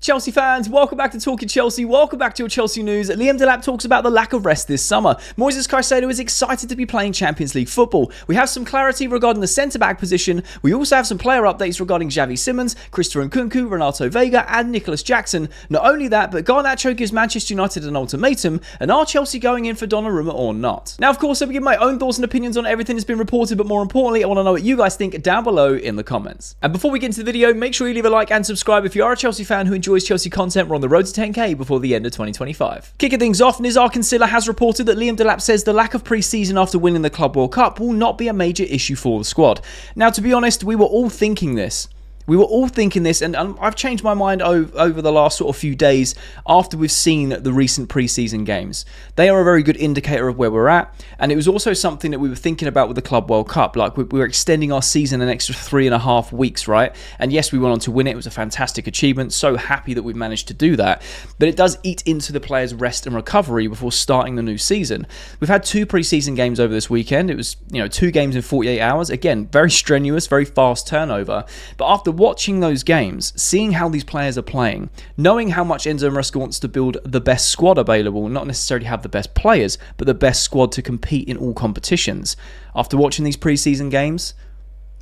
Chelsea fans, welcome back to Talking Chelsea. Welcome back to your Chelsea news. Liam Delap talks about the lack of rest this summer. Moises Caicedo is excited to be playing Champions League football. We have some clarity regarding the centre-back position. We also have some player updates regarding Xavi Simons, Chelsea and Nkunku, Renato Veiga and Nicolas Jackson. Not only that, but Garnacho gives Manchester United an ultimatum, and are Chelsea going in for Donnarumma or not? Now, of course, I'll give my own thoughts and opinions on everything that's been reported, but more importantly, I want to know what you guys think down below in the comments. And before we get into the video, make sure you leave a like and subscribe if you are a Chelsea fan who enjoys Chelsea content. We're on the road to 10k before the end of 2025. Kicking things off, Nizar Kinsella has reported that Liam Delap says the lack of pre-season after winning the Club World Cup will not be a major issue for the squad. Now, to be honest, we were all thinking this. And I've changed my mind over the last sort of few days after we've seen the recent pre-season games. They are a very good indicator of where we're at, and it was also something that we were thinking about with the Club World Cup. Like, we were extending our season an extra 3.5 weeks, right? And yes, we went on to win it. It was a fantastic achievement. So happy that we've managed to do that. But it does eat into the players' rest and recovery before starting the new season. We've had 2 pre-season games over this weekend. It was, 2 games in 48 hours. Again, very strenuous, very fast turnover. But after watching those games, seeing how these players are playing, knowing how much Enzo Maresca wants to build the best squad available, not necessarily have the best players, but the best squad to compete in all competitions. After watching these pre-season games,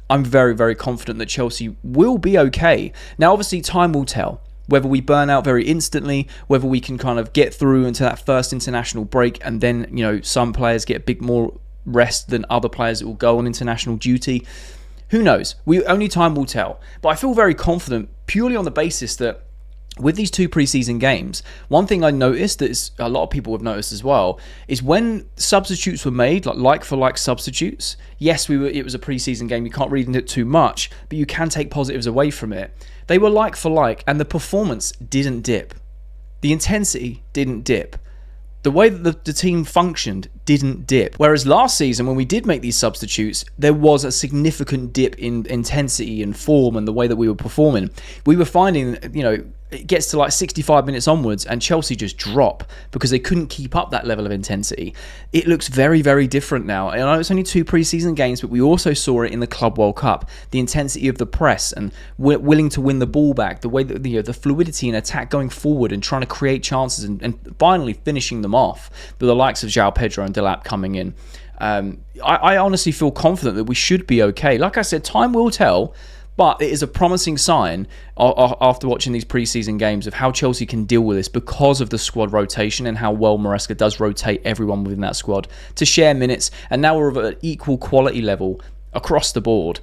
I'm very, very confident that Chelsea will be okay. Now, obviously, time will tell. Whether we burn out very instantly, whether we can kind of get through into that first international break, and then, some players get a bit more rest than other players that will go on international duty. Who knows? Only time will tell. But I feel very confident purely on the basis that with these 2 pre-season games, one thing I noticed that is a lot of people have noticed as well is when substitutes were made, like for like substitutes. Yes, it was a pre-season game. You can't read into it too much, but you can take positives away from it. They were like for like, and the performance didn't dip. The intensity didn't dip. The way that the team functioned didn't dip. Whereas last season, when we did make these substitutes, there was a significant dip in intensity and form and the way that we were performing. We were finding, it gets to like 65 minutes onwards and Chelsea just drop because they couldn't keep up that level of intensity. It looks very, very different now. I know it's only 2 pre-season games, but we also saw it in the Club World Cup. The intensity of the press and willing to win the ball back, the way that the fluidity in attack going forward and trying to create chances and finally finishing them off with the likes of João Pedro and Delap coming in. I honestly feel confident that we should be okay. Like I said, time will tell. But it is a promising sign after watching these pre-season games of how Chelsea can deal with this because of the squad rotation and how well Maresca does rotate everyone within that squad to share minutes. And now we're at an equal quality level across the board.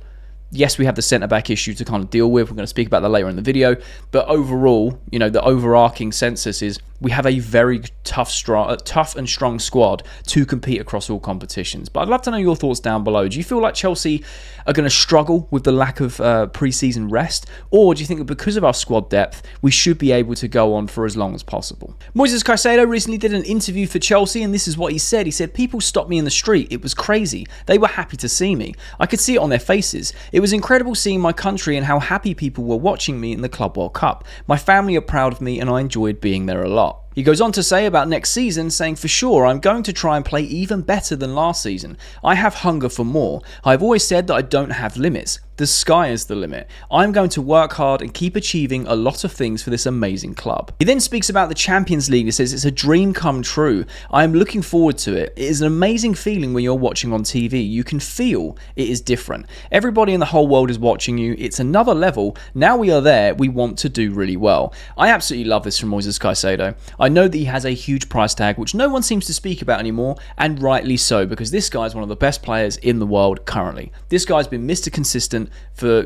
Yes, we have the centre-back issue to kind of deal with. We're going to speak about that later in the video. But overall, the overarching census is we have a very tough and strong squad to compete across all competitions. But I'd love to know your thoughts down below. Do you feel like Chelsea are going to struggle with the lack of pre-season rest? Or do you think that because of our squad depth, we should be able to go on for as long as possible? Moises Caicedo recently did an interview for Chelsea, and this is what he said. He said, "People stopped me in the street. It was crazy. They were happy to see me. I could see it on their faces. It was incredible seeing my country and how happy people were watching me in the Club World Cup. My family are proud of me and I enjoyed being there a lot." He goes on to say about next season, saying, "For sure, I'm going to try and play even better than last season. I have hunger for more. I've always said that I don't have limits. The sky is the limit. I'm going to work hard and keep achieving a lot of things for this amazing club." He then speaks about the Champions League. He says, "It's a dream come true. I am looking forward to it. It is an amazing feeling when you're watching on TV. You can feel it is different. Everybody in the whole world is watching you. It's another level. Now we are there. We want to do really well." I absolutely love this from Moises Caicedo. I know that he has a huge price tag, which no one seems to speak about anymore, and rightly so, because this guy's one of the best players in the world currently. This guy's been Mr. Consistent for,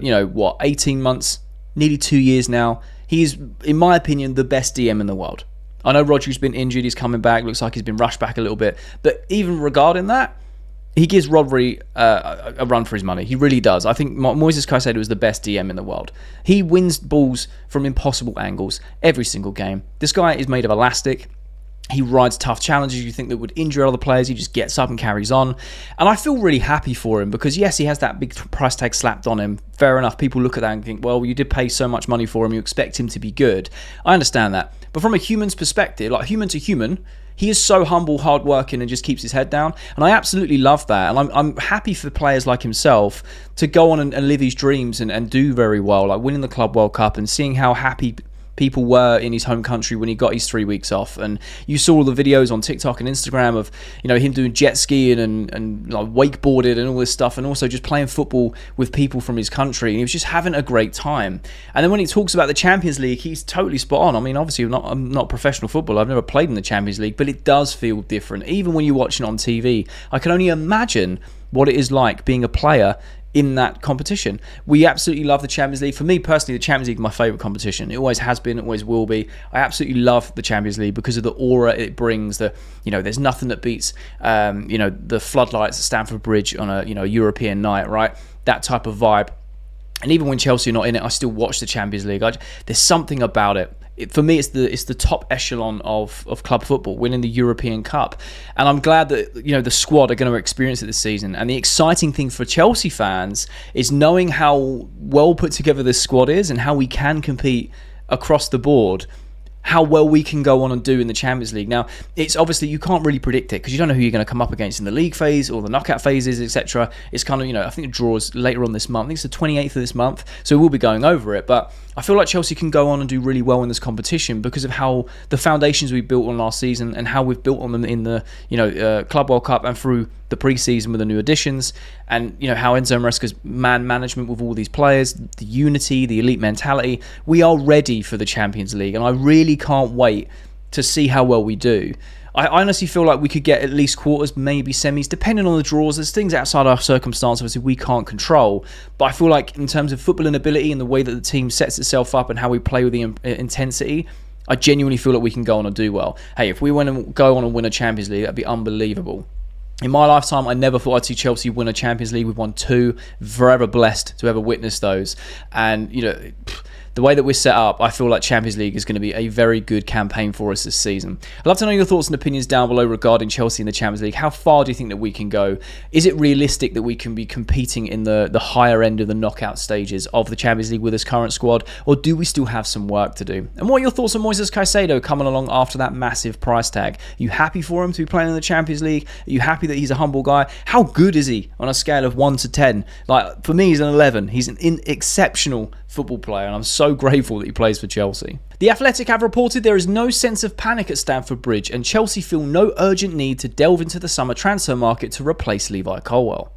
18 months, nearly 2 years now. He's, in my opinion, the best DM in the world. I know Rodri's been injured, he's coming back, looks like he's been rushed back a little bit, but even regarding that, he gives Rodri a run for his money. He really does. I think Moises Caicedo is the best DM in the world. He wins balls from impossible angles every single game. This guy is made of elastic. He rides tough challenges you think that would injure other players. He just gets up and carries on. And I feel really happy for him because, yes, he has that big price tag slapped on him. Fair enough. People look at that and think, well, you did pay so much money for him. You expect him to be good. I understand that. But from a human's perspective, like human to human, he is so humble, hardworking, and just keeps his head down. And I absolutely love that. And I'm happy for players like himself to go on and live his dreams and do very well, like winning the Club World Cup and seeing how happy people were in his home country when he got his 3 weeks off. And you saw all the videos on TikTok and Instagram of, him doing jet skiing and like wakeboarding and all this stuff, and also just playing football with people from his country. And he was just having a great time. And then when he talks about the Champions League, he's totally spot on. I mean, obviously, I'm not a professional footballer. I've never played in the Champions League, but it does feel different. Even when you're watching it on TV, I can only imagine what it is like being a player in that competition. We absolutely love the Champions League. For me personally, the Champions League is my favourite competition. It always has been, it always will be. I absolutely love the Champions League because of the aura it brings. There's nothing that beats, the floodlights at Stamford Bridge on a European night, right? That type of vibe. And even when Chelsea are not in it, I still watch the Champions League. There's something about it. For me, it's the top echelon of club football, winning the European Cup. And I'm glad that the squad are going to experience it this season. And the exciting thing for Chelsea fans is knowing how well put together this squad is and how we can compete across the board, how well we can go on and do in the Champions League. Now, it's obviously, you can't really predict it because you don't know who you're going to come up against in the league phase or the knockout phases, etc. It's kind of, I think it draws later on this month. I think it's the 28th of this month, so we'll be going over it. But I feel like Chelsea can go on and do really well in this competition because of how the foundations we built on last season and how we've built on them in the Club World Cup and through the pre-season with the new additions, and how Enzo Maresca's man management with all these players, the unity, the elite mentality. We are ready for the Champions League, and I really can't wait to see how well we do. I honestly feel like we could get at least quarters, maybe semis, depending on the draws. There's things outside our circumstance, obviously, we can't control. But I feel like in terms of footballing ability and the way that the team sets itself up and how we play with the intensity, I genuinely feel like we can go on and do well. Hey, if we went and go on and win a Champions League, that'd be unbelievable. In my lifetime, I never thought I'd see Chelsea win a Champions League. We've won 2. Forever blessed to ever witness those. And, the way that we're set up, I feel like Champions League is going to be a very good campaign for us this season. I'd love to know your thoughts and opinions down below regarding Chelsea in the Champions League. How far do you think that we can go? Is it realistic that we can be competing in the higher end of the knockout stages of the Champions League with this current squad? Or do we still have some work to do? And what are your thoughts on Moises Caicedo coming along after that massive price tag? Are you happy for him to be playing in the Champions League? Are you happy that he's a humble guy? How good is he on a scale of 1 to 10? Like, for me, he's an 11. He's an exceptional football player, and I'm so grateful that he plays for Chelsea. The Athletic have reported there is no sense of panic at Stamford Bridge, and Chelsea feel no urgent need to delve into the summer transfer market to replace Levi Colwill.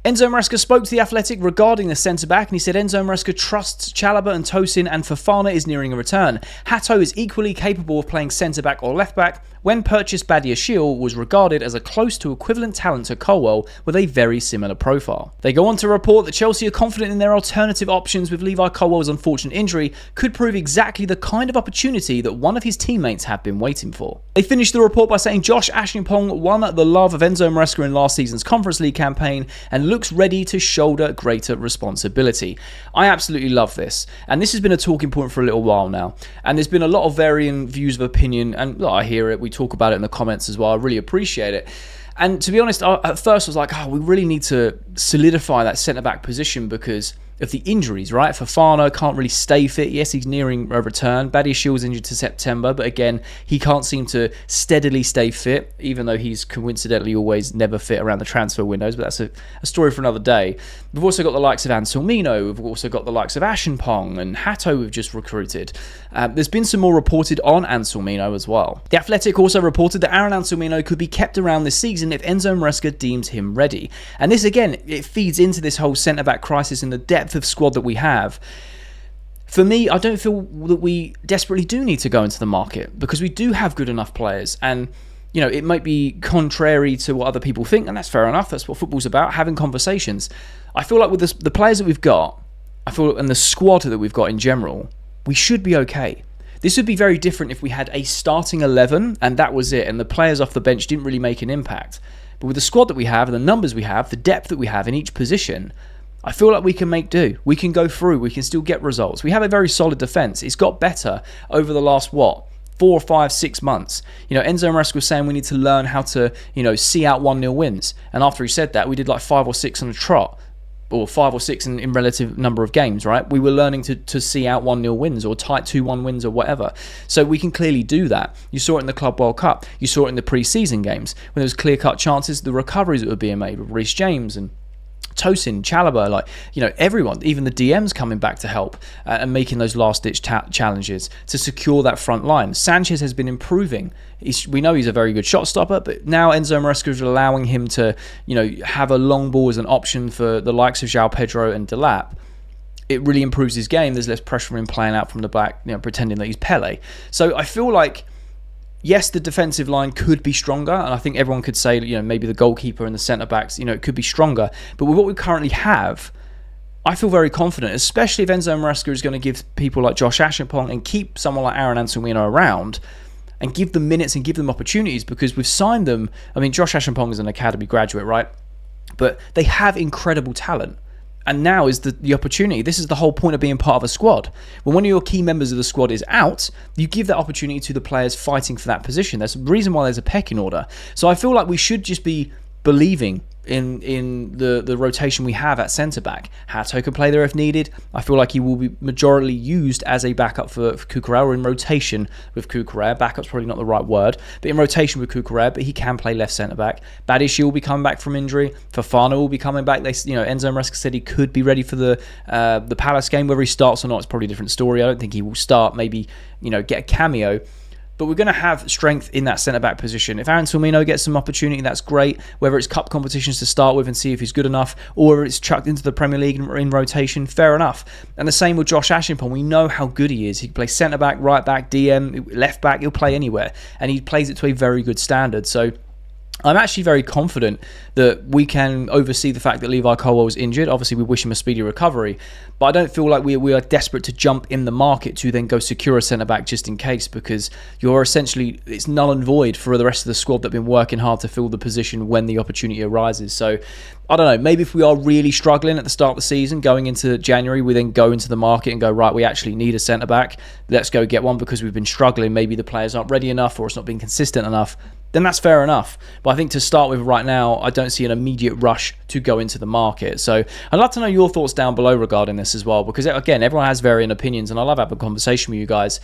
Enzo Maresca spoke to The Athletic regarding the centre-back, and he said Enzo Maresca trusts Chalobah and Tosin, and Fofana is nearing a return. Hato is equally capable of playing centre-back or left-back. When purchased, Badiashile was regarded as a close to equivalent talent to Colwill with a very similar profile. They go on to report that Chelsea are confident in their alternative options, with Levi Colwill's unfortunate injury could prove exactly the kind of opportunity that one of his teammates have been waiting for. They finished the report by saying Josh Ashington won the love of Enzo Maresca in last season's Conference League campaign and looks ready to shoulder greater responsibility. I absolutely love this, and this has been a talking point for a little while now, and there's been a lot of varying views of opinion, and look, I hear it, we talk about it in the comments as well. I really appreciate it. And to be honest, at first I was like, we really need to solidify that centre-back position because of the injuries, right? Fofana can't really stay fit. Yes, he's nearing a return. Badiashile's injured to September, but again, he can't seem to steadily stay fit, even though he's coincidentally always never fit around the transfer windows, but that's a story for another day. We've also got the likes of Anselmino, we've also got the likes of Ashenpong and Hato we've just recruited. There's been some more reported on Anselmino as well. The Athletic also reported that Aaron Anselmino could be kept around this season if Enzo Maresca deems him ready. And this again, it feeds into this whole centre-back crisis and the depth of squad that we have. For me, I don't feel that we desperately do need to go into the market because we do have good enough players, and it might be contrary to what other people think, and that's fair enough. That's what football's about, having conversations. I feel like with the players that we've got, and the squad that we've got in general, we should be okay. This would be very different if we had a starting 11 and that was it, and the players off the bench didn't really make an impact. But with the squad that we have and the numbers we have, the depth that we have in each position, I feel like we can make do. We can go through. We can still get results. We have a very solid defence. It's got better over the last, 4, 5, 6 months. Enzo Maresca was saying we need to learn how to, see out 1-0 wins. And after he said that, we did like 5 or 6 on a trot, or 5 or 6 in relative number of games, right? We were learning to see out 1-0 wins or tight 2-1 wins or whatever. So we can clearly do that. You saw it in the Club World Cup. You saw it in the pre-season games when there was clear-cut chances, the recoveries that were being made with Reece James and Tosin, Chalobah, like, everyone, even the DMs coming back to help and making those last-ditch challenges to secure that front line. Sanchez has been improving. We know he's a very good shot stopper, but now Enzo Maresca is allowing him to, have a long ball as an option for the likes of João Pedro and Delap. It really improves his game. There's less pressure on him playing out from the back, pretending that he's Pele. So I feel like, yes, the defensive line could be stronger, and I think everyone could say, maybe the goalkeeper and the centre-backs, it could be stronger. But with what we currently have, I feel very confident, especially if Enzo Maresca is going to give people like Josh Ashington and keep someone like Aaron Anselmino around and give them minutes and give them opportunities, because we've signed them. I mean, Josh Ashington is an academy graduate, right? But they have incredible talent. And now is the opportunity. This is the whole point of being part of a squad. When one of your key members of the squad is out, you give that opportunity to the players fighting for that position. There's a reason why there's a pecking order. So I feel like we should just be believing in the rotation we have at centre-back. Hato can play there if needed. I feel like he will be majorly used as a backup for Cucurella, or in rotation with Cucurella. Backup's probably not the right word, but in rotation with Cucurella, but he can play left centre-back. Badishi will be coming back from injury. Fofana will be coming back. Enzo Maresca said he could be ready for the Palace game. Whether he starts or not, it's probably a different story. I don't think he will start. Maybe, get a cameo. But we're going to have strength in that centre-back position. If Aaron Solmino gets some opportunity, that's great. Whether it's cup competitions to start with and see if he's good enough, or whether it's chucked into the Premier League in rotation, fair enough. And the same with Josh Ashington. We know how good he is. He can play centre-back, right-back, DM, left-back. He'll play anywhere. And he plays it to a very good standard. So I'm actually very confident that we can oversee the fact that Levi Colwill is injured. Obviously, we wish him a speedy recovery, but I don't feel like we are desperate to jump in the market to then go secure a centre-back just in case, because it's null and void for the rest of the squad that have been working hard to fill the position when the opportunity arises. So I don't know, maybe if we are really struggling at the start of the season, going into January, we then go into the market and go, right, we actually need a centre-back. Let's go get one because we've been struggling. Maybe the players aren't ready enough or it's not been consistent enough. Then that's fair enough. But I think to start with right now, I don't see an immediate rush to go into the market. So I'd love to know your thoughts down below regarding this as well, because again, everyone has varying opinions and I love having a conversation with you guys.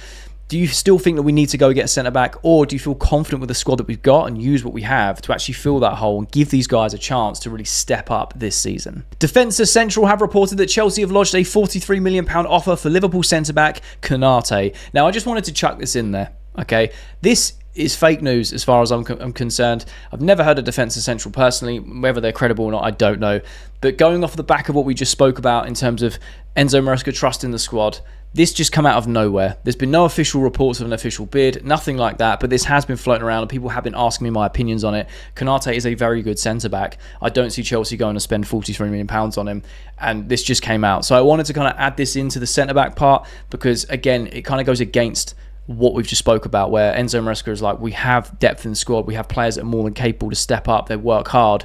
Do you still think that we need to go get a centre-back, or do you feel confident with the squad that we've got and use what we have to actually fill that hole and give these guys a chance to really step up this season? Defensa Central have reported that Chelsea have lodged a £43 million offer for Liverpool centre-back Konate. Now, I just wanted to chuck this in there, okay? This is fake news as far as I'm concerned. I've never heard of Defensa Central personally. Whether they're credible or not, I don't know. But going off the back of what we just spoke about in terms of Enzo Maresca trusting the squad, this just come out of nowhere. There's been no official reports of an official bid, nothing like that, but this has been floating around and people have been asking me my opinions on it. Konate is a very good centre-back. I don't see Chelsea going to spend £43 million on him, and this just came out. So I wanted to kind of add this into the centre-back part because, again, it kind of goes against what we've just spoke about, where Enzo Maresca is like, we have depth in the squad, we have players that are more than capable to step up, they work hard.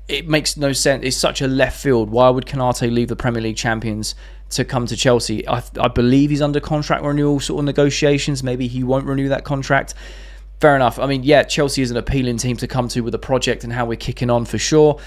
It makes no sense. It's such a left field. Why would Konate leave the Premier League champions to come to Chelsea? I believe he's under contract renewal sort of negotiations. Maybe he won't renew that contract. Fair enough. I mean, yeah, Chelsea is an appealing team to come to with a project and how we're kicking on for sure.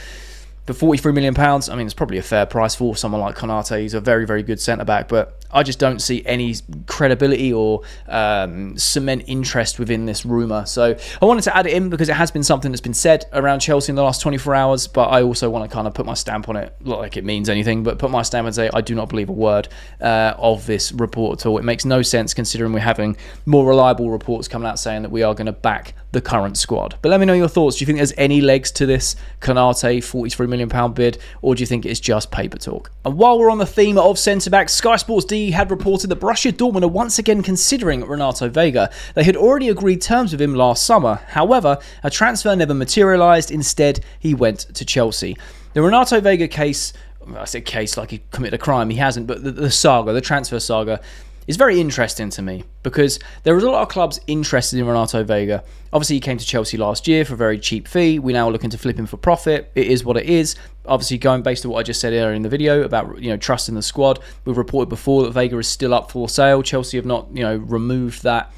The £43 million, I mean, it's probably a fair price for someone like Konate. He's a very, very good centre-back, but I just don't see any credibility or cement interest within this rumour. So I wanted to add it in because it has been something that's been said around Chelsea in the last 24 hours, but I also want to kind of put my stamp on it, not like it means anything, but put my stamp and say I do not believe a word of this report at all. It makes no sense considering we're having more reliable reports coming out saying that we are going to back the current squad. But let me know your thoughts. Do you think there's any legs to this Konate £43 million bid, or do you think it's just paper talk? And while we're on the theme of centre-backs, Sky Sports D had reported that Borussia Dortmund are once again considering Renato Veiga. They had already agreed terms with him last summer. However, a transfer never materialised. Instead, he went to Chelsea. The Renato Veiga case, I say case like he committed a crime, he hasn't, but the saga, the transfer saga, is very interesting to me because there was a lot of clubs interested in Renato Veiga. Obviously, he came to Chelsea last year for a very cheap fee. We're now looking to flip him for profit. It is what it is. Obviously, going based on what I just said earlier in the video about trusting the squad, we've reported before that Veiga is still up for sale. Chelsea have not removed that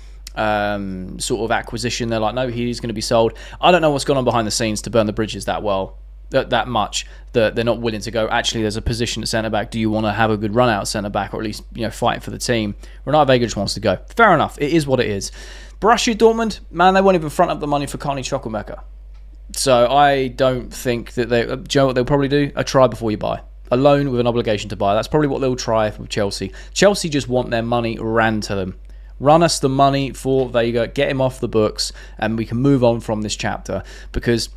sort of acquisition. They're like, no, he's going to be sold. I don't know what's gone on behind the scenes to burn the bridges that much that they're not willing to go, actually, there's a position at centre-back. Do you want to have a good run-out centre-back, or at least fighting for the team? Renato Veiga just wants to go. Fair enough. It is what it is. Borussia Dortmund, man, they won't even front up the money for Carney Chukwuemeka. So I don't think that do you know what they'll probably do? A try before you buy. A loan with an obligation to buy. That's probably what they'll try with Chelsea. Chelsea just want their money ran to them. Run us the money for Veiga, get him off the books, and we can move on from this chapter, because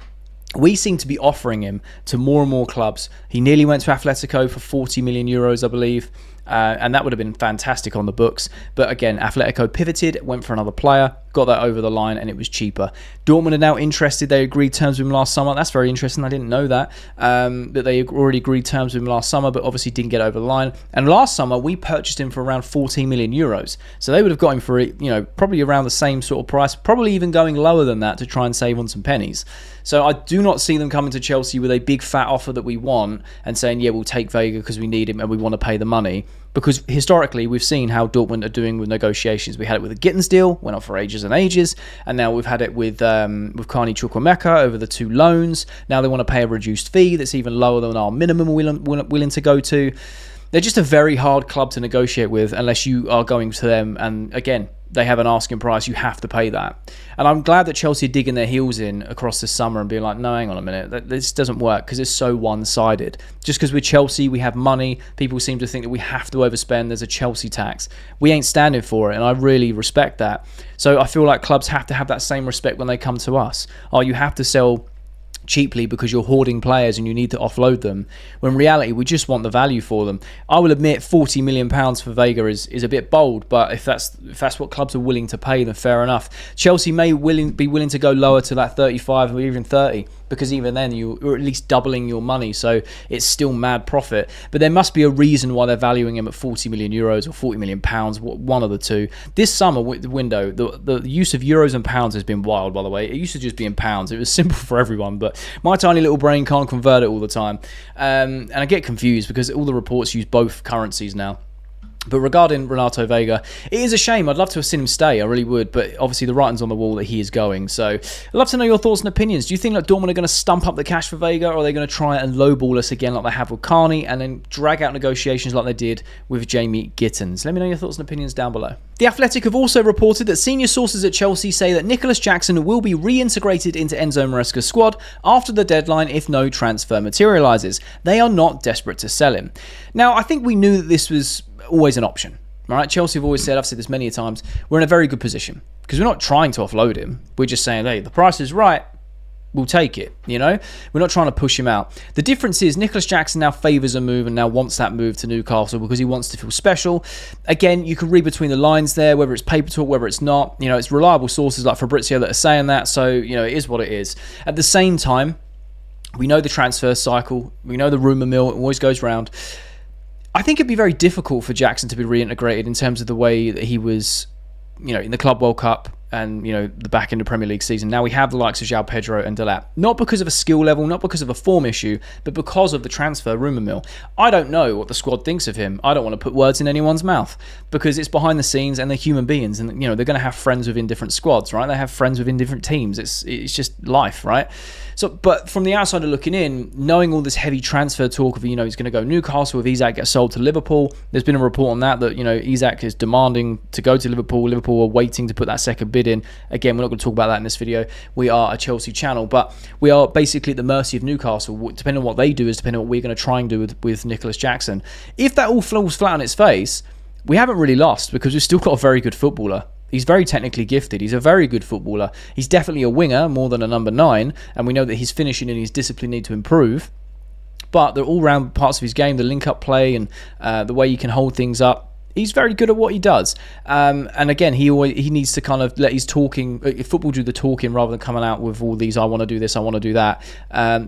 we seem to be offering him to more and more clubs. He nearly went to Atletico for 40 million euros, I believe. And that would have been fantastic on the books. But again, Atletico pivoted, went for another player, got that over the line, and it was cheaper. Dortmund are now interested. They agreed terms with him last summer. That's very interesting. I didn't know that they already agreed terms with him last summer, but obviously didn't get over the line. And last summer, we purchased him for around 14 million euros. So they would have got him for, probably around the same sort of price, probably even going lower than that to try and save on some pennies. So I do not see them coming to Chelsea with a big fat offer that we want and saying, yeah, we'll take Veiga because we need him and we want to pay the money. Because historically, we've seen how Dortmund are doing with negotiations. We had it with the Gittins deal, went on for ages and ages, and now we've had it with Carney Chukwuemeka over the 2 loans. Now they want to pay a reduced fee that's even lower than our minimum we're willing to go to. They're just a very hard club to negotiate with unless you are going to them, and again, they have an asking price, you have to pay that. And I'm glad that Chelsea are digging their heels in across the summer and being like, no, hang on a minute, this doesn't work because it's so one-sided. Just because we're Chelsea, we have money, people seem to think that we have to overspend, there's a Chelsea tax. We ain't standing for it, and I really respect that. So I feel like clubs have to have that same respect when they come to us. Oh, you have to sell cheaply because you're hoarding players and you need to offload them, when in reality we just want the value for them. I will admit 40 million pounds for Veiga is a bit bold, but if that's what clubs are willing to pay, then fair enough. Chelsea may be willing to go lower to that 35 or even 30, because even then you're at least doubling your money, so it's still mad profit. But there must be a reason why they're valuing him at 40 million euros or 40 million pounds, one of the two. This summer window, the use of euros and pounds has been wild, by the way. It used to just be in pounds. It was simple for everyone, but my tiny little brain can't convert it all the time. And I get confused because all the reports use both currencies now. But regarding Renato Veiga, it is a shame. I'd love to have seen him stay. I really would. But obviously the writing's on the wall that he is going. So I'd love to know your thoughts and opinions. Do you think that Dortmund are going to stump up the cash for Veiga, or are they going to try and lowball us again like they have with Carney and then drag out negotiations like they did with Jamie Gittins? Let me know your thoughts and opinions down below. The Athletic have also reported that senior sources at Chelsea say that Nicolas Jackson will be reintegrated into Enzo Maresca's squad after the deadline if no transfer materialises. They are not desperate to sell him. Now, I think we knew that this was always an option. All right, Chelsea have always said, I've said this many times, we're in a very good position because we're not trying to offload him. We're just saying, hey, the price is right, we'll take it. We're not trying to push him out. The difference is Nicolas Jackson now favours a move and now wants that move to Newcastle because he wants to feel special. Again, you can read between the lines there, whether it's paper talk, whether it's not. It's reliable sources like Fabrizio that are saying that, so it is what it is. At the same time, we know the transfer cycle, we know the rumour mill, it always goes round. I think it'd be very difficult for Jackson to be reintegrated in terms of the way that he was, in the Club World Cup and, the back end of Premier League season. Now we have the likes of João Pedro and Delap. Not because of a skill level, not because of a form issue, but because of the transfer rumour mill. I don't know what the squad thinks of him. I don't want to put words in anyone's mouth because it's behind the scenes and they're human beings and, they're going to have friends within different squads, right? They have friends within different teams. It's just life, right? So, but from the outsider looking in, knowing all this heavy transfer talk of, he's going to go Newcastle if Isak gets sold to Liverpool. There's been a report on that, Isak is demanding to go to Liverpool. Liverpool are waiting to put that second bid in. Again, we're not going to talk about that in this video. We are a Chelsea channel, but we are basically at the mercy of Newcastle. Depending on what they do is depending on what we're going to try and do with Nicolas Jackson. If that all falls flat on its face, we haven't really lost because we've still got a very good footballer. He's very technically gifted. He's a very good footballer. He's definitely a winger more than a number 9. And we know that his finishing and his discipline need to improve. But the all-round parts of his game, the link-up play and the way he can hold things up, he's very good at what he does. And again, he needs to kind of let his football do the talking rather than coming out with all these, I want to do this, I want to do that.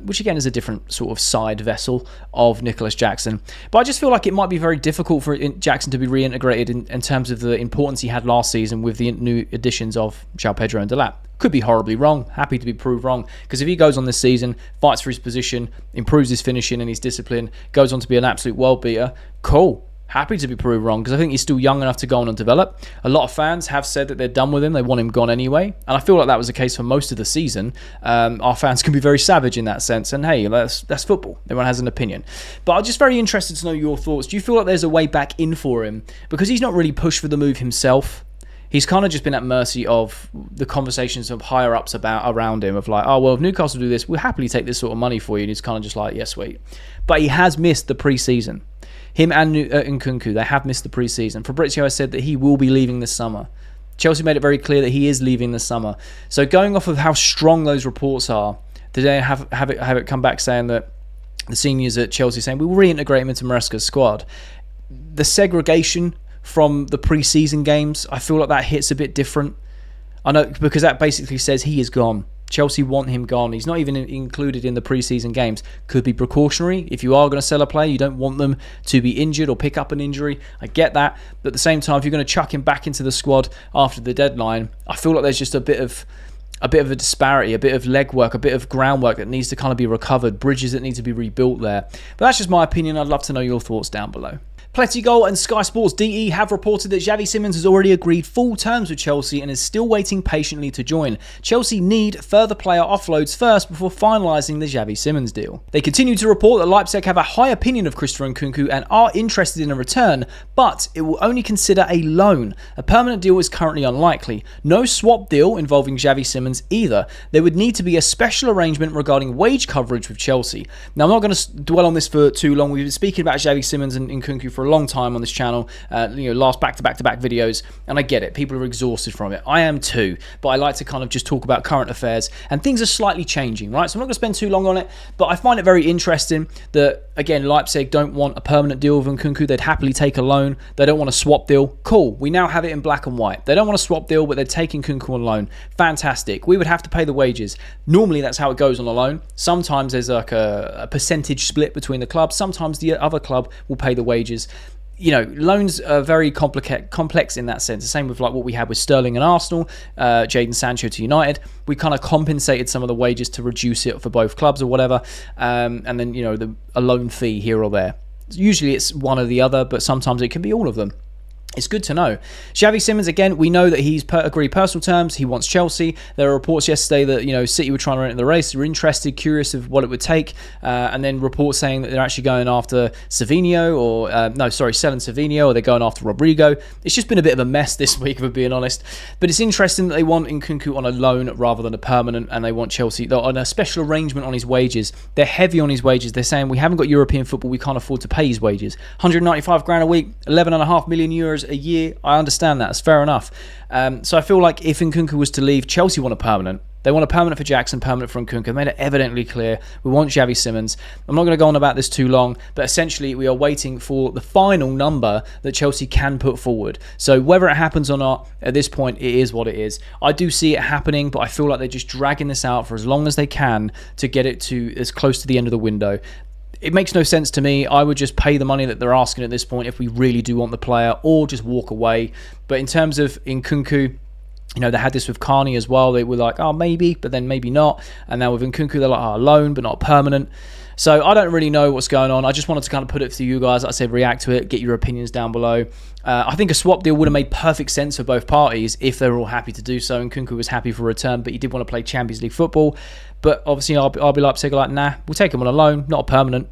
Which again is a different sort of side vessel of Nicolas Jackson. But I just feel like it might be very difficult for Jackson to be reintegrated in terms of the importance he had last season with the new additions of João Pedro and Delap. Could be horribly wrong. Happy to be proved wrong. Because if he goes on this season, fights for his position, improves his finishing and his discipline, goes on to be an absolute world beater, cool. Happy to be proved wrong because I think he's still young enough to go on and develop. A lot of fans have said that they're done with him. They want him gone anyway. And I feel like that was the case for most of the season. Our fans can be very savage in that sense. And hey, that's football. Everyone has an opinion. But I'm just very interested to know your thoughts. Do you feel like there's a way back in for him? Because he's not really pushed for the move himself. he's kind of just been at mercy of the conversations of higher ups around him of like, oh, well, if Newcastle do this, we'll happily take this sort of money for you. And he's kind of just like, yeah, sweet. But he has missed the pre-season. Him and Nkunku, they have missed the pre-season. Fabrizio has said that he will be leaving this summer. Chelsea made it very clear that he is leaving this summer. So going off of how strong those reports are, today have it come back saying that the seniors at Chelsea saying we will reintegrate him into Maresca's squad. The segregation from the pre-season games, I feel like that hits a bit different. I know, because that basically says he is gone. Chelsea want him gone. He's not even included in the pre-season games. Could be precautionary. If you are going to sell a player, you don't want them to be injured or pick up an injury. I get that. But at the same time, if you're going to chuck him back into the squad after the deadline, I feel like there's just a bit of a disparity, a bit of legwork, a bit of groundwork that needs to kind of be recovered, bridges that need to be rebuilt there. But that's just my opinion. I'd love to know your thoughts down below. Pletty and Sky Sports DE have reported that Xavi Simons has already agreed full terms with Chelsea and is still waiting patiently to join. Chelsea need further player offloads first before finalising the Xavi Simons deal. They continue to report that Leipzig have a high opinion of Christopher Nkunku and are interested in a return, but it will only consider a loan. A permanent deal is currently unlikely. No swap deal involving Xavi Simons either. There would need to be a special arrangement regarding wage coverage with Chelsea. Now, I'm not going to dwell on this for too long. We've been speaking about Xavi Simons and Nkunku for a long time on this channel, last back-to-back videos, and I get it. People are exhausted from it. I am too, but I like to kind of just talk about current affairs, and things are slightly changing, right? So I'm not going to spend too long on it, but I find it very interesting that, again, Leipzig don't want a permanent deal with Nkunku. They'd happily take a loan. They don't want a swap deal. Cool. We now have it in black and white. They don't want a swap deal, but they're taking Nkunku on loan. Fantastic. We would have to pay the wages. Normally, that's how it goes on a loan. Sometimes there's like a percentage split between the clubs. Sometimes the other club will pay the wages. You know, loans are very complex in that sense. The same with like what we had with Sterling and Arsenal, Jadon Sancho to United. We kind of compensated some of the wages to reduce it for both clubs or whatever. And then, a loan fee here or there. Usually it's one or the other, but sometimes it can be all of them. It's good to know. Xavi Simons, again, we know that he's agreed personal terms. He wants Chelsea. There were reports yesterday that, City were trying to enter the race. They were interested, curious of what it would take. And then reports saying that they're actually going after Savinho selling Savinho, or they're going after Rodrigo. It's just been a bit of a mess this week, if we're being honest. But it's interesting that they want Nkunku on a loan rather than a permanent, and they want Chelsea on a special arrangement on his wages. They're heavy on his wages. They're saying we haven't got European football. We can't afford to pay his wages. 195 grand a week, 11.5 million euros a year. I understand that. It's fair enough. So I feel like if Nkunku was to leave, Chelsea want a permanent. They want a permanent for Jackson, permanent for Nkunku. They made it evidently clear. We want Xavi Simons. I'm not going to go on about this too long, but essentially we are waiting for the final number that Chelsea can put forward. So whether it happens or not, at this point, it is what it is. I do see it happening, but I feel like they're just dragging this out for as long as they can to get it to as close to the end of the window. It makes no sense to me. I would just pay the money that they're asking at this point if we really do want the player, or just walk away. But in terms of Nkunku, they had this with Carney as well. They were like, oh, maybe, but then maybe not. And now with Nkunku, they're like, oh, loan, but not permanent. So I don't really know what's going on. I just wanted to kind of put it to you guys. Like I said, react to it, get your opinions down below. I think a swap deal would have made perfect sense for both parties if they were all happy to do so. And Nkunku was happy for a return, but he did want to play Champions League football. But obviously, RB Leipzig are like, nah, we'll take him on a loan, not a permanent,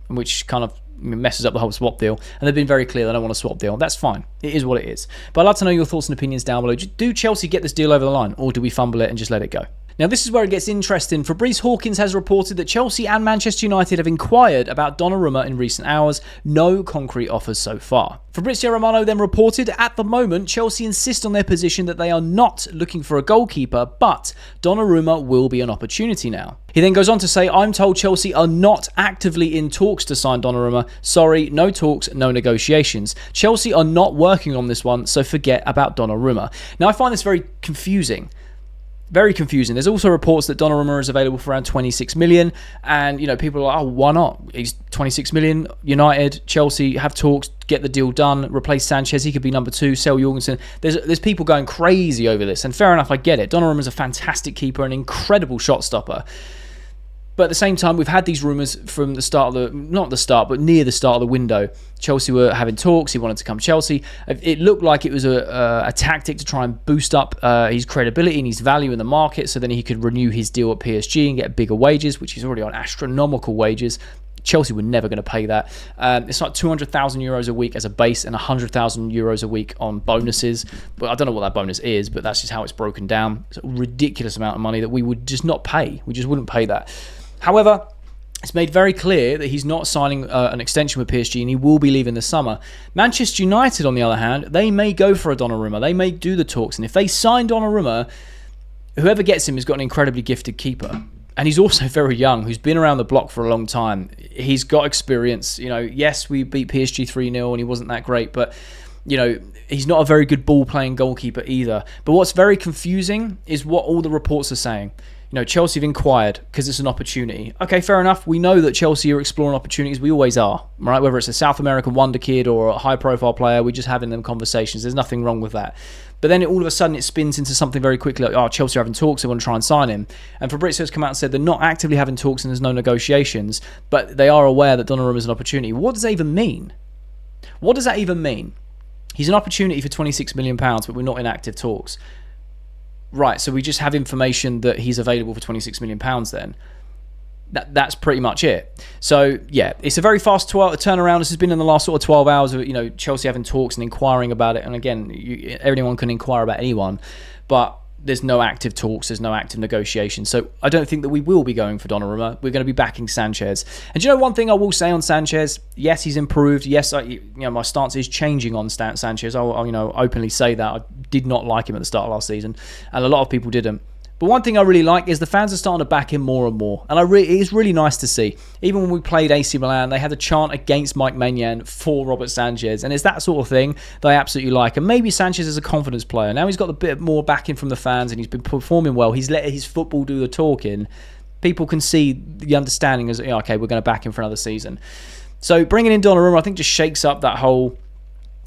which kind of messes up the whole swap deal. And they've been very clear they don't want a swap deal. That's fine. It is what it is. But I'd like to know your thoughts and opinions down below. Do Chelsea get this deal over the line, or do we fumble it and just let it go? Now, this is where it gets interesting. Fabrice Hawkins has reported that Chelsea and Manchester United have inquired about Donnarumma in recent hours. No concrete offers so far. Fabrizio Romano then reported, at the moment, Chelsea insist on their position that they are not looking for a goalkeeper, but Donnarumma will be an opportunity now. He then goes on to say, I'm told Chelsea are not actively in talks to sign Donnarumma. Sorry, no talks, no negotiations. Chelsea are not working on this one, so forget about Donnarumma. Now, I find this very confusing. Very confusing. There's also reports that Donnarumma is available for around 26 million. And, people are like, oh, why not? He's 26 million. United, Chelsea have talks, get the deal done, replace Sanchez. He could be number 2, sell Jorgensen. There's people going crazy over this. And fair enough, I get it. Donnarumma's a fantastic keeper, an incredible shot stopper. But at the same time, we've had these rumours from the start of not the start, but near the start of the window. Chelsea were having talks. He wanted to come to Chelsea. It looked like it was a tactic to try and boost up his credibility and his value in the market, so then he could renew his deal at PSG and get bigger wages, which he's already on astronomical wages. Chelsea were never going to pay that. It's like 200,000 euros a week as a base and 100,000 euros a week on bonuses. But I don't know what that bonus is, but that's just how it's broken down. It's a ridiculous amount of money that we would just not pay. We just wouldn't pay that. However, it's made very clear that he's not signing an extension with PSG and he will be leaving this summer. Manchester United, on the other hand, they may go for a Donnarumma. They may do the talks. And if they sign Donnarumma, whoever gets him has got an incredibly gifted keeper. And he's also very young, who's been around the block for a long time. He's got experience. Yes, we beat PSG 3-0 and he wasn't that great, but, he's not a very good ball-playing goalkeeper either. But what's very confusing is what all the reports are saying. Chelsea have inquired because it's an opportunity. Okay, fair enough. We know that Chelsea are exploring opportunities. We always are, right? Whether it's a South American wonder kid or a high-profile player, we're just having them conversations. There's nothing wrong with that. But then all of a sudden it spins into something very quickly like, Chelsea are having talks, they want to try and sign him. And Fabrizio's come out and said they're not actively having talks and there's no negotiations, but they are aware that Donnarumma is an opportunity. What does that even mean? What does that even mean? He's an opportunity for £26 million, but we're not in active talks. Right, so we just have information that he's available for £26 million then. That's pretty much it. So, yeah, it's a very fast turnaround. This has been in the last sort of 12 hours of, Chelsea having talks and inquiring about it. And again, anyone can inquire about anyone. But there's no active talks. There's no active negotiations. So I don't think that we will be going for Donnarumma. We're going to be backing Sanchez. And do you know one thing I will say on Sanchez? Yes, he's improved. Yes, my stance is changing on Sanchez. I'll openly say that. I did not like him at the start of last season. And a lot of people didn't. But one thing I really like is the fans are starting to back him more and more. And it is really nice to see. Even when we played AC Milan, they had a chant against Mike Maignan for Robert Sanchez. And it's that sort of thing that I absolutely like. And maybe Sanchez is a confidence player. Now he's got a bit more backing from the fans and he's been performing well. He's let his football do the talking. People can see the understanding as, okay, we're going to back him for another season. So bringing in Donnarumma, I think, just shakes up that whole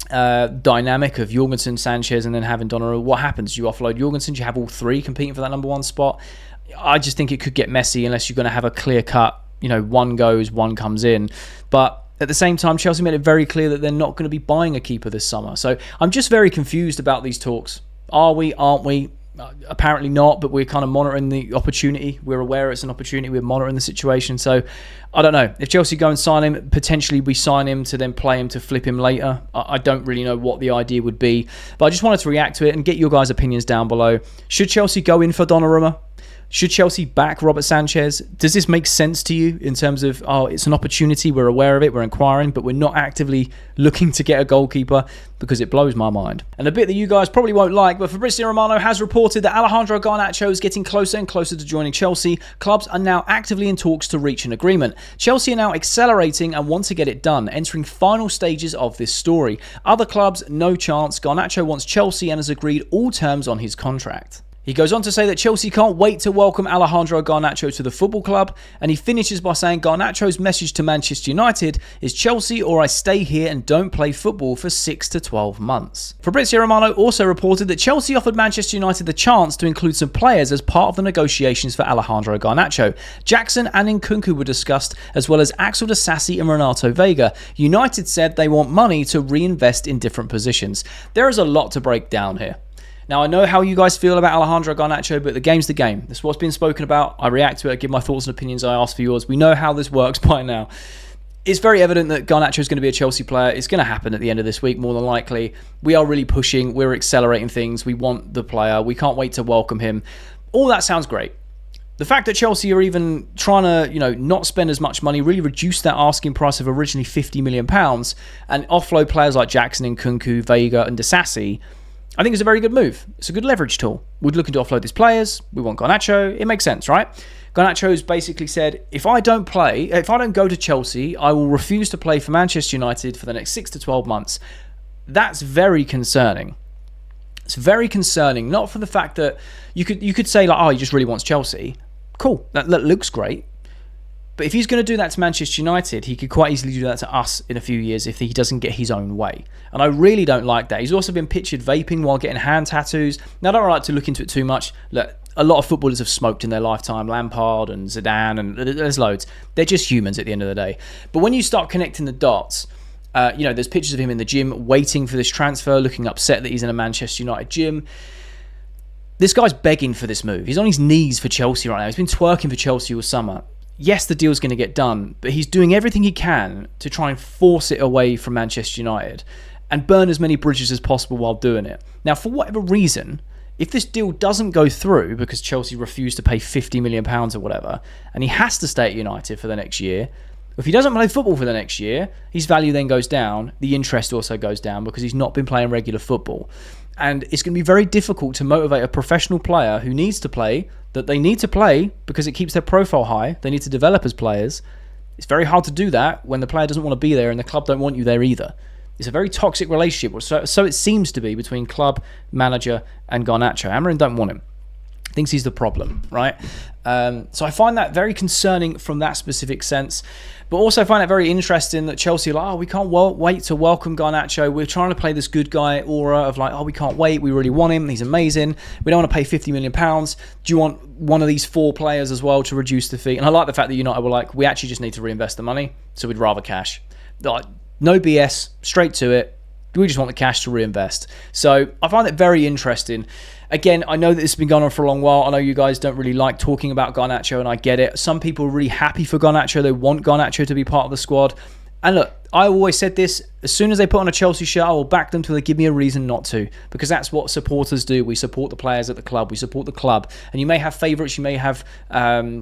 dynamic of Jorgensen, Sanchez, and then having Donnarumma. What happens? You offload Jorgensen, you have all three competing for that number one spot. I just think it could get messy unless you're going to have a clear cut, one goes, one comes in. But at the same time, Chelsea made it very clear that they're not going to be buying a keeper this summer. So I'm just very confused about these talks. Are we? Aren't we? Apparently not, but we're kind of monitoring the opportunity. We're aware it's an opportunity. We're monitoring the situation. So I don't know. If Chelsea go and sign him, potentially we sign him to then play him to flip him later. I don't really know what the idea would be, but I just wanted to react to it and get your guys' opinions down below. Should Chelsea go in for Donnarumma? Should Chelsea back Robert Sanchez? Does this make sense to you in terms of, it's an opportunity, we're aware of it, we're inquiring, but we're not actively looking to get a goalkeeper? Because it blows my mind. And a bit that you guys probably won't like, but Fabrizio Romano has reported that Alejandro Garnacho is getting closer and closer to joining Chelsea. Clubs are now actively in talks to reach an agreement. Chelsea are now accelerating and want to get it done, entering final stages of this story. Other clubs, no chance. Garnacho wants Chelsea and has agreed all terms on his contract. He goes on to say that Chelsea can't wait to welcome Alejandro Garnacho to the football club, and he finishes by saying Garnacho's message to Manchester United is Chelsea or I stay here and don't play football for 6 to 12 months. Fabrizio Romano also reported that Chelsea offered Manchester United the chance to include some players as part of the negotiations for Alejandro Garnacho. Jackson and Nkunku were discussed, as well as Axel Disasi and Renato Veiga. United said they want money to reinvest in different positions. There is a lot to break down here. Now, I know how you guys feel about Alejandro Garnacho, but the game's the game. That's what's been spoken about. I react to it, I give my thoughts and opinions, I ask for yours. We know how this works by now. It's very evident that Garnacho is going to be a Chelsea player. It's going to happen at the end of this week, more than likely. We are really pushing. We're accelerating things. We want the player. We can't wait to welcome him. All that sounds great. The fact that Chelsea are even trying to, not spend as much money, really reduce that asking price of originally £50 million and offload players like Jackson, Nkunku, Veiga and Disasi, I think it's a very good move. It's a good leverage tool. We're looking to offload these players. We want Garnacho. It makes sense, right? Garnacho's basically said, if I don't go to Chelsea, I will refuse to play for Manchester United for the next 6 to 12 months. That's very concerning. It's very concerning, not for the fact that you could say, he just really wants Chelsea. Cool, that looks great. But if he's going to do that to Manchester United, he could quite easily do that to us in a few years if he doesn't get his own way. And I really don't like that. He's also been pictured vaping while getting hand tattoos. Now, I don't like to look into it too much. Look, a lot of footballers have smoked in their lifetime. Lampard and Zidane, and there's loads. They're just humans at the end of the day. But when you start connecting the dots, there's pictures of him in the gym waiting for this transfer, looking upset that he's in a Manchester United gym. This guy's begging for this move. He's on his knees for Chelsea right now. He's been twerking for Chelsea all summer. yes, the deal's going to get done, but he's doing everything he can to try and force it away from Manchester United and burn as many bridges as possible while doing it. Now, for whatever reason, if this deal doesn't go through because Chelsea refused to pay £50 million or whatever, and he has to stay at United for the next year, if he doesn't play football for the next year, his value then goes down. The interest also goes down because he's not been playing regular football. And it's going to be very difficult to motivate a professional player who needs to play, that they need to play because it keeps their profile high. They need to develop as players. It's very hard to do that when the player doesn't want to be there and the club don't want you there either. It's a very toxic relationship, so it seems to be, between club, manager and Garnacho. Amorim don't want him. Thinks he's the problem, right? So I find that very concerning from that specific sense. But also find it very interesting that Chelsea are like, oh, we can't wait to welcome Garnacho. We're trying to play this good guy aura of like, oh, we can't wait. We really want him. He's amazing. We don't want to pay £50 million. Do you want one of these 4 players as well to reduce the fee? And I like the fact that United were like, we actually just need to reinvest the money, so we'd rather cash. Like, no BS, straight to it. We just want the cash to reinvest. So I find it very interesting. Again, I know that this has been going on for a long while. I know you guys don't really like talking about Garnacho, and I get it. Some people are really happy for Garnacho. They want Garnacho to be part of the squad. And look, I always said this, as soon as they put on a Chelsea shirt, I will back them till they give me a reason not to, because that's what supporters do. We support the players at the club. We support the club. And you may have favourites, you may have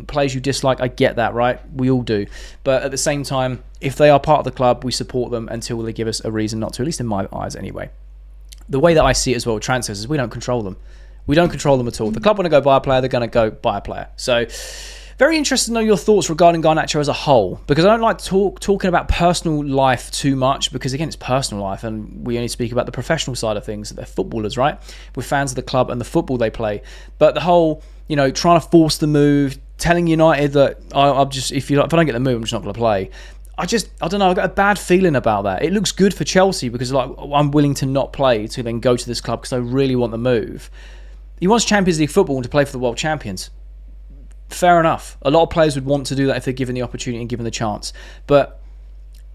players you dislike. I get that, right? We all do. But at the same time, if they are part of the club, we support them until they give us a reason not to, at least in my eyes anyway. The way that I see it as well with transfers is we don't control them. We don't control them at all. The club want to go buy a player, they're going to go buy a player. So, very interested to know your thoughts regarding Garnacho as a whole, because I don't like talking about personal life too much, because again, it's personal life and we only speak about the professional side of things. They're footballers, right? We're fans of the club and the football they play. But the whole, trying to force the move, telling United that if I don't get the move, I'm just not going to play. I don't know, I got a bad feeling about that. It looks good for Chelsea because I'm willing to not play to then go to this club because I really want the move. He wants Champions League football and to play for the world champions. Fair enough. A lot of players would want to do that if they're given the opportunity and given the chance. But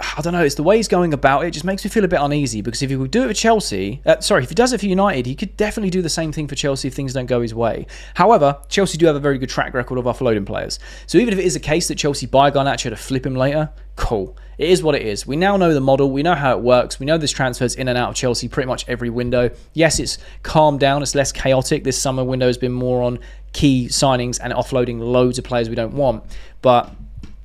I don't know, it's the way he's going about it. It just makes me feel a bit uneasy, because if he would do it for Chelsea, if he does it for United, he could definitely do the same thing for Chelsea if things don't go his way. However, Chelsea do have a very good track record of offloading players. So even if it is a case that Chelsea buy Garnacho to flip him later, cool. It is what it is. We now know the model. We know how it works. We know there's transfers in and out of Chelsea pretty much every window. Yes, it's calmed down. It's less chaotic. This summer window has been more on key signings and offloading loads of players we don't want. But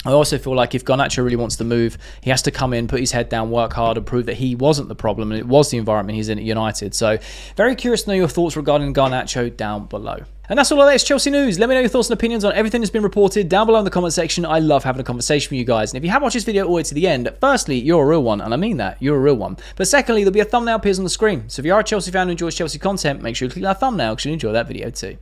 I also feel like if Garnacho really wants to move, he has to come in, put his head down, work hard, and prove that he wasn't the problem and it was the environment he's in at United. So very curious to know your thoughts regarding Garnacho down below. And that's all of this Chelsea news. Let me know your thoughts and opinions on everything that's been reported down below in the comment section. I love having a conversation with you guys. And if you have watched this video all the way to the end, firstly, you're a real one. And I mean that. You're a real one. But secondly, there'll be a thumbnail appears on the screen. So if you are a Chelsea fan who enjoys Chelsea content, make sure you click that thumbnail because you'll enjoy that video too.